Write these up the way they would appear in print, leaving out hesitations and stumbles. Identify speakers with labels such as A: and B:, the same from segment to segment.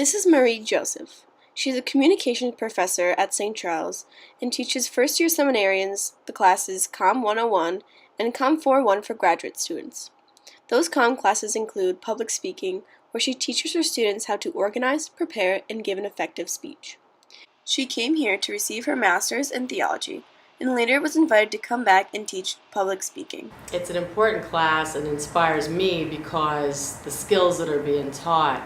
A: This is Marie Joseph. She's a communications professor at St. Charles and teaches first-year seminarians the classes Com 101 and Com 401 for graduate students. Those Com classes include public speaking, where she teaches her students how to organize, prepare, and give an effective speech. She came here to receive her master's in theology, and later was invited to come back and teach public speaking.
B: It's an important class and inspires me because the skills that are being taught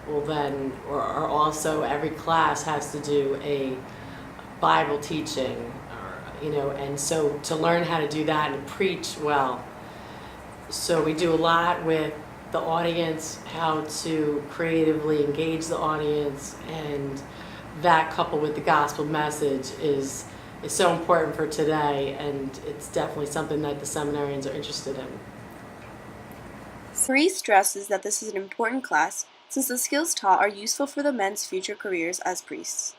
B: are also, every class has to do a Bible teaching, and so to learn how to do that and preach well. So we do a lot with the audience, how to creatively engage the audience, and that coupled with the gospel message is so important for today, and it's definitely something that the seminarians are interested in.
A: Marie stresses that this is an important class since the skills taught are useful for the men's future careers as priests.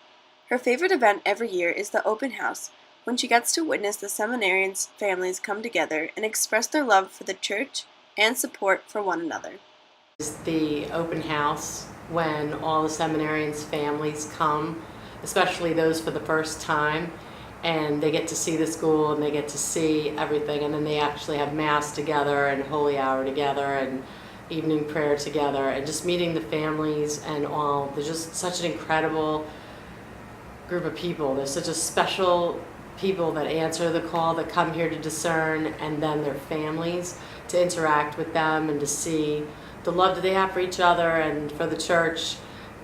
A: Her favorite event every year is the open house, when she gets to witness the seminarians' families come together and express their love for the church and support for one another.
B: It's the open house when all the seminarians' families come, especially those for the first time, and they get to see the school and they get to see everything, and then they actually have Mass together and Holy Hour together and evening prayer together, and just meeting the families and all. There's just such an incredible group of people. There's such a special people that answer the call, that come here to discern, and then their families, to interact with them and to see the love that they have for each other and for the church,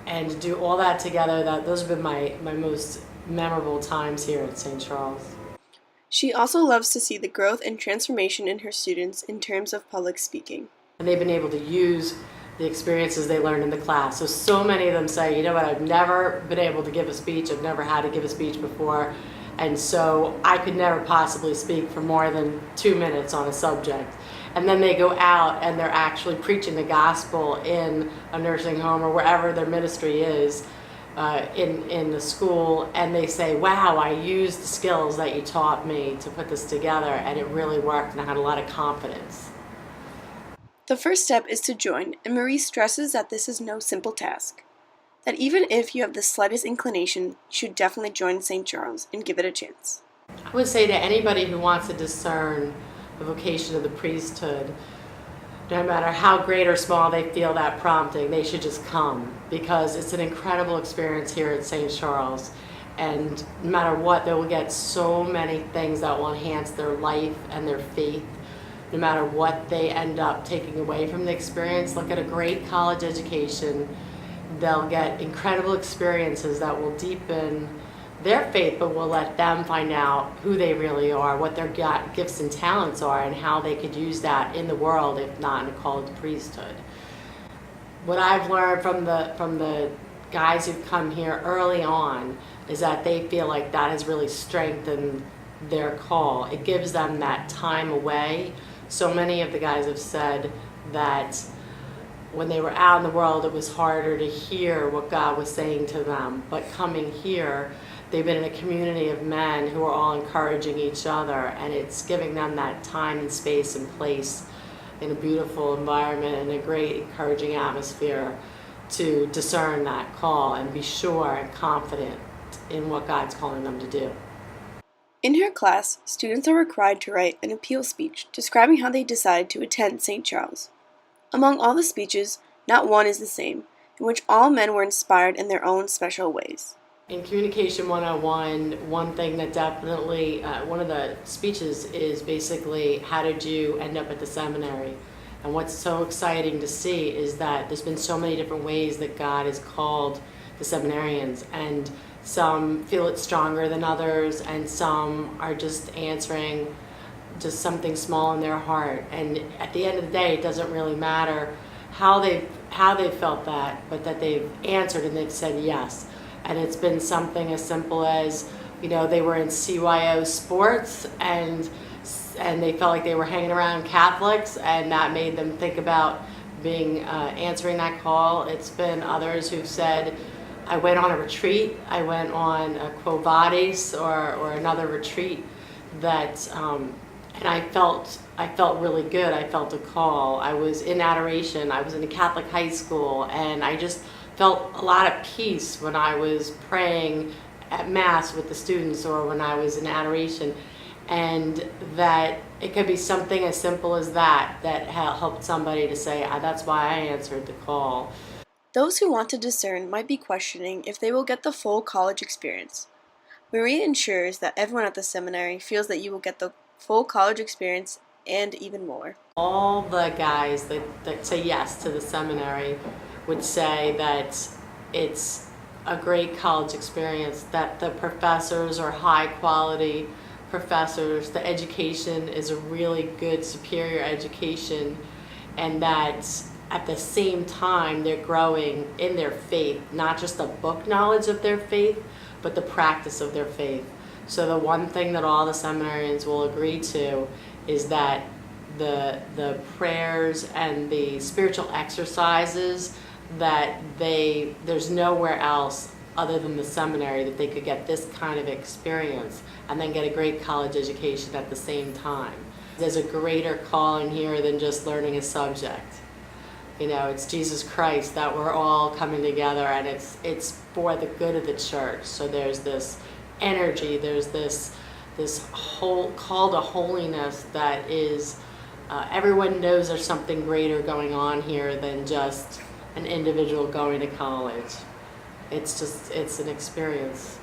B: and to do all that together. Those have been my most memorable times here at St. Charles.
A: She also loves to see the growth and transformation in her students in terms of public speaking.
B: And they've been able to use the experiences they learned in the class. So many of them say, you know what, I've never been able to give a speech, I've never had to give a speech before, and so I could never possibly speak for more than 2 minutes on a subject. And then they go out and they're actually preaching the gospel in a nursing home or wherever their ministry is, in the school, and they say, wow, I used the skills that you taught me to put this together, and it really worked, and I had a lot of confidence.
A: The first step is to join, and Marie stresses that this is no simple task. That even if you have the slightest inclination, you should definitely join St. Charles and give it a chance.
B: I would say to anybody who wants to discern the vocation of the priesthood, no matter how great or small they feel that prompting, they should just come, because it's an incredible experience here at St. Charles. And no matter what, they will get so many things that will enhance their life and their faith. No matter what they end up taking away from the experience, they'll get a great college education. They'll get incredible experiences that will deepen their faith, but will let them find out who they really are, what their gifts and talents are, and how they could use that in the world, if not in a call to priesthood. What I've learned from the guys who've come here early on is that they feel like that has really strengthened their call. It gives them that time away. So many of the guys have said that when they were out in the world, it was harder to hear what God was saying to them. But coming here, they've been in a community of men who are all encouraging each other, and it's giving them that time and space and place in a beautiful environment and a great encouraging atmosphere to discern that call and be sure and confident in what God's calling them to do.
A: In her class, students are required to write an appeal speech describing how they decided to attend St. Charles. Among all the speeches, not one is the same, in which all men were inspired in their own special ways.
B: In Communication 101, one thing that definitely, one of the speeches is basically, how did you end up at the seminary? And what's so exciting to see is that there's been so many different ways that God has called the seminarians, and some feel it stronger than others, and some are just answering just something small in their heart. And at the end of the day, it doesn't really matter how they felt that, but that they've answered and they've said yes. And it's been something as simple as, they were in CYO sports and they felt like they were hanging around Catholics, and that made them think about answering that call. It's been others who've said, I went on a retreat, I went on a Quo Vadis or another retreat that, and I felt really good. I felt a call. I was in adoration. I was in a Catholic high school, and I just felt a lot of peace when I was praying at Mass with the students or when I was in adoration, and that it could be something as simple as that helped somebody to say, that's why I answered the call.
A: Those who want to discern might be questioning if they will get the full college experience. Maria ensures that everyone at the seminary feels that you will get the full college experience and even more.
B: All the guys that say yes to the seminary would say that it's a great college experience, that the professors are high quality professors, the education is a really good superior education, and that at the same time they're growing in their faith, not just the book knowledge of their faith, but the practice of their faith. So the one thing that all the seminarians will agree to is that the prayers and the spiritual exercises that there's nowhere else other than the seminary that they could get this kind of experience and then get a great college education at the same time. There's a greater calling here than just learning a subject. It's Jesus Christ that we're all coming together, and it's for the good of the church. So there's this energy, there's this whole call to holiness that is, everyone knows there's something greater going on here than just an individual going to college. It's an experience.